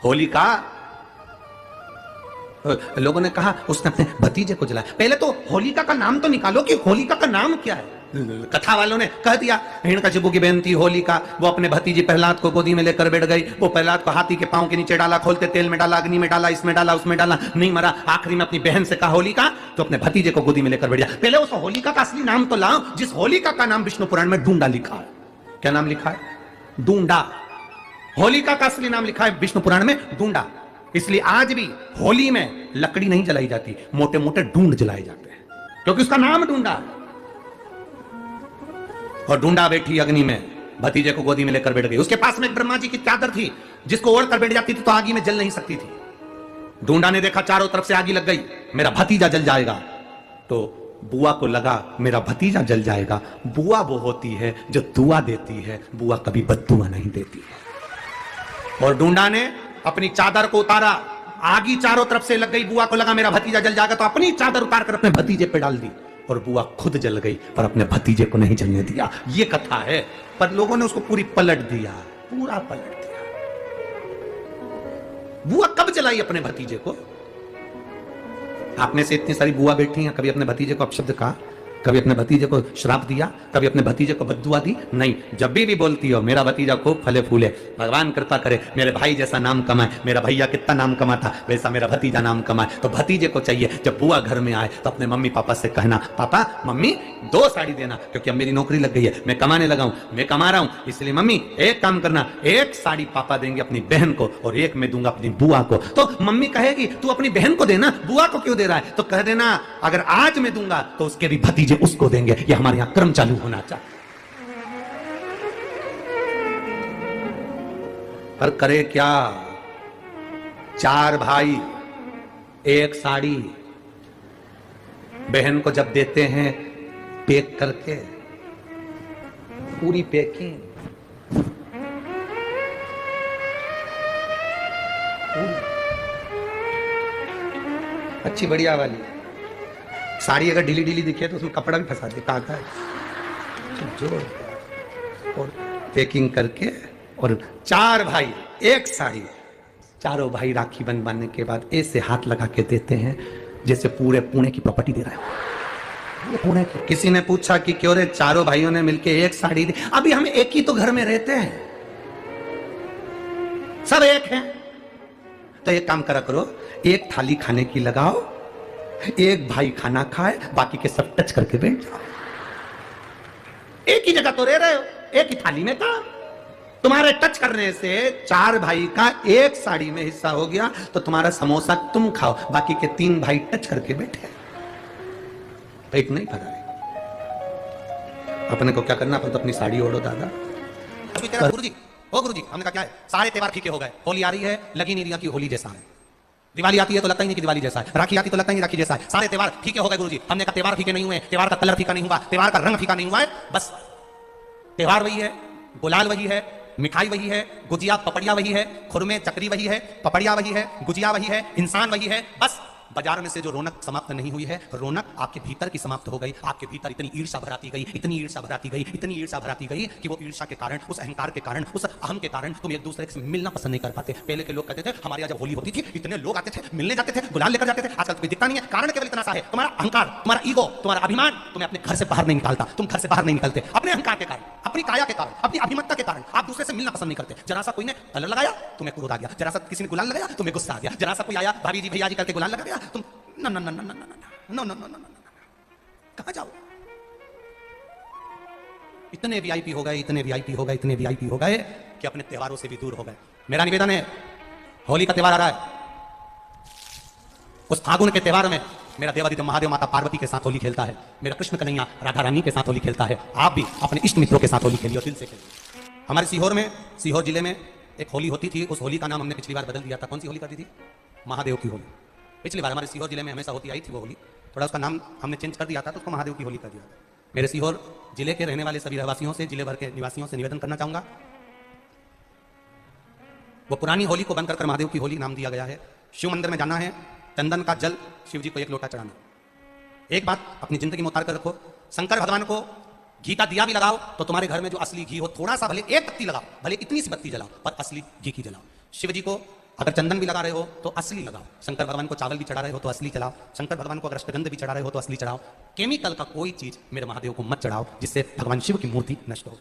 होलिका, लोगों ने कहा उसने अपने भतीजे को जलाया। पहले तो होलिका का नाम तो निकालो कि होलिका का नाम क्या है। कथा वालों ने कह दिया हिरण्यकशिपु की बहन थी होलिका, वो अपने भतीजे प्रहलाद को गोदी में लेकर बैठ गई। वो प्रहलाद को हाथी के पांव के नीचे डाला, खोलते तेल में डाला, अग्नि में डाला, इसमें डाला, उसमें डाला, नहीं मरा। आखिरी में अपनी बहन से कहा होलिका, तो अपने भतीजे को गोदी में लेकर बैठ गया। पहले उस होलिका का असली नाम तो लाओ, जिस होलिका का नाम विष्णु पुराण में डूंडा लिखा है। क्या नाम लिखा है? डूंडा। होलिका का असली नाम लिखा है विष्णु पुराण में डूंडा। इसलिए आज भी होली में लकड़ी नहीं जलाई जाती, मोटे मोटे ढूंढ जलाए जाते हैं, क्योंकि उसका नाम ढूंढा। और ढूंढा बैठी अग्नि में, भतीजे को गोदी में लेकर बैठ गई। उसके पास में एक ब्रह्मा जी की चादर थी, जिसको ओढ़ कर बैठ जाती थी तो आगी में जल नहीं सकती थी। ढूंढा ने देखा चारों तरफ से आगी लग गई, मेरा भतीजा जल जाएगा। तो बुआ को लगा मेरा भतीजा जल जाएगा। बुआ वो होती है जो दुआ देती है, बुआ कभी बद्दुआ नहीं देती है। और ढूंढा ने अपनी चादर को उतारा, आगी चारों तरफ से लग गई। बुआ को लगा मेरा भतीजा जल जाएगा, तो अपनी चादर उतार कर अपने भतीजे पे डाल दी, और बुआ खुद जल गई पर अपने भतीजे को नहीं जलने दिया। ये कथा है, पर लोगों ने उसको पूरी पलट दिया, पूरा पलट दिया। बुआ कब जलाई अपने भतीजे को? आप में से इतनी सारी बुआ बैठी हैं, कभी अपने भतीजे को अपशब्द कहा? कभी अपने भतीजे को श्राप दिया? कभी अपने भतीजे को बद्दुआ दी? नहीं। जब भी बोलती हो मेरा भतीजा खूब फले फूले, भगवान कृपा करे मेरे भाई जैसा नाम कमाए, मेरा भैया कितना नाम कमाता वैसा मेरा भतीजा नाम कमाए, तो भतीजे को चाहिए जब बुआ घर में आए तो अपने मम्मी पापा से कहना, पापा मम्मी 2 साड़ी देना, क्योंकि अब मेरी नौकरी लग गई है, मैं कमाने लगा हूं, मैं कमा रहा हूं, इसलिए मम्मी एक काम करना, 1 साड़ी पापा देंगे अपनी बहन को और 1 मैं दूंगा अपनी बुआ को। तो मम्मी कहेगी तू अपनी बहन को देना, बुआ को क्यों दे रहा है? तो कह देना अगर आज मैं दूंगा तो उसके भी भतीजे उसको देंगे। ये हमारे यहां क्रम चालू होना चाहिए। पर करे क्या? 4 भाई 1 साड़ी, बहन को जब देते हैं पैक करके, पूरी पैकिंग, अच्छी बढ़िया वाली साड़ी। अगर ढीली ढीली दिखे तो उसमें कपड़ा भी फंसा दे, कहाँ जो, और पैकिंग करके, और 4 भाई 1 साड़ी। चारों भाई राखी बनवाने के बाद ऐसे हाथ लगा के देते हैं जैसे पूरे पुणे की प्रॉपर्टी दे रहे हो। पुणे की। किसी ने पूछा कि क्यों रे, चारों भाइयों ने मिलके 1 साड़ी दी। अभी हम एक ही तो घर में रहते हैं, सब एक हैं। तो एक काम करा करो, 1 थाली खाने की लगाओ, 1 भाई खाना खाए, बाकी के सब टच करके बैठ जाओ। एक ही जगह तो रह रहे हो, एक ही थाली में था। तुम्हारे टच करने से 4 भाई का 1 साड़ी में हिस्सा हो गया, तो तुम्हारा समोसा तुम खाओ, बाकी के 3 भाई टच करके बैठे। पेट नहीं भरा है। अपने को क्या करना, अपन तो अपनी साड़ी ओढ़ो दादा। गुरुजी, ओ गुरुजी, हमने कहा क्या है, सारे त्योहार फीके हो गए, होली आ रही है, लगी नहीं रही कि होली जैसा है, दिवाली आती है तो लगता ही नहीं कि दिवाली जैसा है, राखी आती तो लगता ही नहीं राखी जैसा है, सारे त्योहार फीके हो गए गुरुजी। हमने कहा त्योहार फीके नहीं हुए, त्योहार का कलर फीका नहीं हुआ, त्योहार का रंग फीका नहीं हुआ है, बस त्योहार वही है, गुलाल वही है, मिठाई वही है, गुजिया पपड़िया वही है, खुरमे चकरी वही है, पपड़िया वही है, गुजिया वही है, इंसान वही है। बस बाजार में से जो रौनक समाप्त नहीं हुई है, रौनक आपके भीतर की समाप्त हो गई। आपके भीतर इतनी ईर्ष्या भराती गई, इतनी ईर्ष्या भराती गई, इतनी ईर्ष्या भराती गई कि वो ईर्ष्या के कारण, उस अहंकार के कारण, उस अहम के कारण तुम एक दूसरे से मिलना पसंद नहीं कर पाते। पहले के लोग कहते थे हमारे यहाँ जब होली होती थी इतने लोग आते थे, मिलने जाते थे, गुलाल लेकर जाते थे। आजकल तुम्हें दिखता नहीं है। कारण केवल इतना सा है, तुम्हारा अहंकार, तुम्हारा ईगो, तुम्हारा अभिमान तुम्हें अपने घर से बाहर नहीं निकालता। तुम घर से बाहर नहीं निकलते अपने अहंकार के कारण, अपनी काया के कारण, अपनी अभिमतता के कारण। आप दूसरे से मिलना पसंद नहीं करते। जरा सा कोई ने कलर लगाया तुम्हें क्रोध आ गया, जरा सा किसी ने गुलाल लगाया तुम्हें गुस्सा आ गया, जरा सा कोई आया भाभी जी भैया जी करके गुलाल लगा गया, तुम ना ना ना ना ना ना ना ना, कहां जाओ? इतने वीआईपी हो गए, इतने वीआईपी हो गए, इतने वीआईपी हो गए कि अपने त्योहारों से भी दूर हो गए। मेरा निवेदन है, होली का त्योहार आ रहा है, उस फागुन के त्योहार में मेरा देवादिदेव महादेव माता पार्वती के साथ होली खेलता है, मेरा कृष्ण कन्हैया राधा रानी के साथ होली खेलता है। आप भी अपने इष्ट मित्रों के साथ होली खेलिए, दिल से खेलिए। हमारे सीहोर जिले में एक होली होती थी, उस होली का नाम हमने पिछली बार बदल दिया था। कौन सी होली कर दी थी? महादेव की होली। पिछली बार हमारे सीहोर जिले में हमेशा होती आई थी वो होली, थोड़ा उसका नाम हमने चेंज कर दिया था, तो उसको महादेव की होली कर दिया था। मेरे सीहोर जिले के रहने वाले सभी रहवासियों से, जिले भर के निवासियों से निवेदन करना चाहूंगा, वो पुरानी होली को बंद कर महादेव की होली नाम दिया गया है। शिव मंदिर में जाना है, चंदन का जल शिव जी को 1 लोटा चढ़ाना। एक बात अपनी जिंदगी में उतार कर रखो, शंकर भगवान को घी का दिया भी लगाओ तो तुम्हारे घर में जो असली घी हो, थोड़ा सा भले 1 बत्ती लगाओ, भले इतनी सी बत्ती जलाओ, पर असली घी की जलाओ। शिव जी को अगर चंदन भी लगा रहे हो तो असली लगाओ, शंकर भगवान को चावल भी चढ़ा रहे हो तो असली चढ़ाओ, शंकर भगवान को अगर अष्टगंध भी चढ़ा रहे हो तो असली चढ़ाओ। केमिकल का कोई चीज मेरे महादेव को मत चढ़ाओ जिससे भगवान शिव की मूर्ति नष्ट हो।